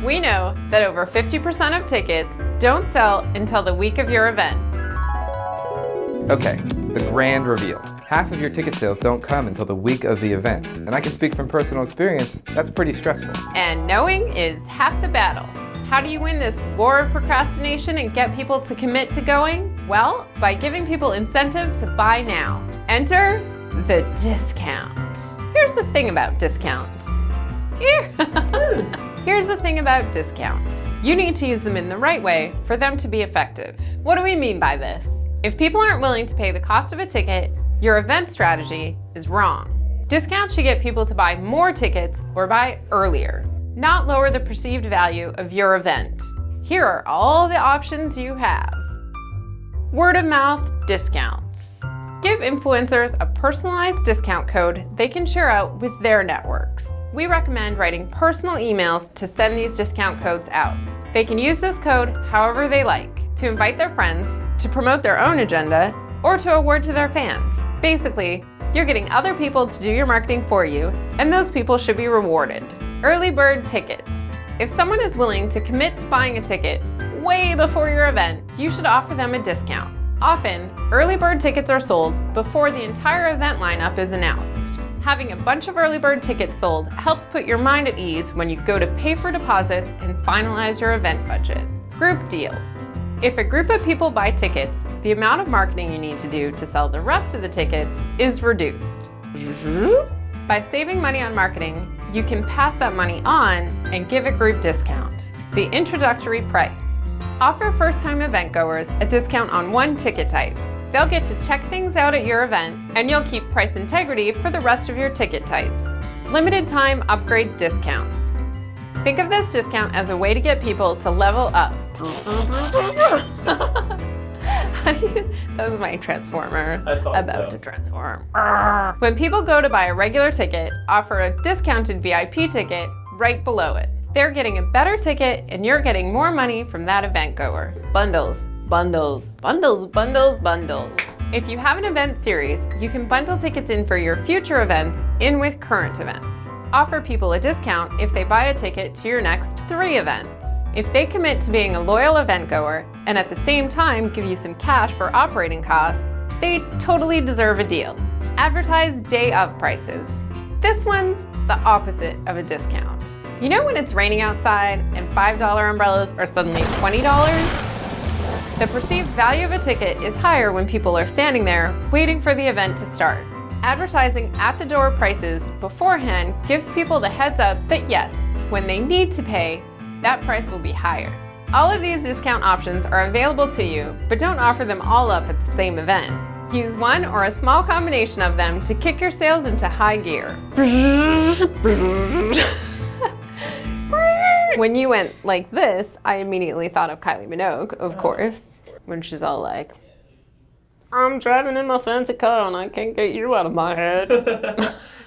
We know that over 50% of tickets don't sell until the week of your event. Okay, the grand reveal. Half of your ticket sales don't come until the week of the event. And I can speak from personal experience, that's pretty stressful. And knowing is half the battle. How do you win this war of procrastination and get people to commit to going? Well, by giving people incentive to buy now. Enter the discount. Here's the thing about discounts. Here's the thing about discounts. You need to use them in the right way for them to be effective. What do we mean by this? If people aren't willing to pay the cost of a ticket, your event strategy is wrong. Discounts should get people to buy more tickets or buy earlier, not lower the perceived value of your event. Here are all the options you have. Word of mouth discounts. Give influencers a personalized discount code they can share out with their networks. We recommend writing personal emails to send these discount codes out. They can use this code however they like, to invite their friends, to promote their own agenda, or to award to their fans. Basically, you're getting other people to do your marketing for you, and those people should be rewarded. Early bird tickets. If someone is willing to commit to buying a ticket way before your event, you should offer them a discount. Often, early bird tickets are sold before the entire event lineup is announced. Having a bunch of early bird tickets sold helps put your mind at ease when you go to pay for deposits and finalize your event budget. Group deals. If a group of people buy tickets, the amount of marketing you need to do to sell the rest of the tickets is reduced. By saving money on marketing, you can pass that money on and give a group discount, the introductory price. Offer first-time event goers a discount on one ticket type. They'll get to check things out at your event, and you'll keep price integrity for the rest of your ticket types. Limited time upgrade discounts. Think of this discount as a way to get people to level up. That was my transformer about to transform. When people go to buy a regular ticket, offer a discounted VIP ticket right below it. They're getting a better ticket and you're getting more money from that event goer. Bundles, bundles, bundles, bundles, bundles. If you have an event series, you can bundle tickets in for your future events in with current events. Offer people a discount if they buy a ticket to your next 3 events. If they commit to being a loyal event goer and at the same time give you some cash for operating costs, they totally deserve a deal. Advertised Day Up Prices. This one's the opposite of a discount. You know when it's raining outside and $5 umbrellas are suddenly $20? The perceived value of a ticket is higher when people are standing there waiting for the event to start. Advertising at-the-door prices beforehand gives people the heads up that yes, when they need to pay, that price will be higher. All of these discount options are available to you, but don't offer them all up at the same event. Use one or a small combination of them to kick your sales into high gear. When you went like this, I immediately thought of Kylie Minogue, of course, when she's all like, I'm driving in my fancy car and I can't get you out of my head.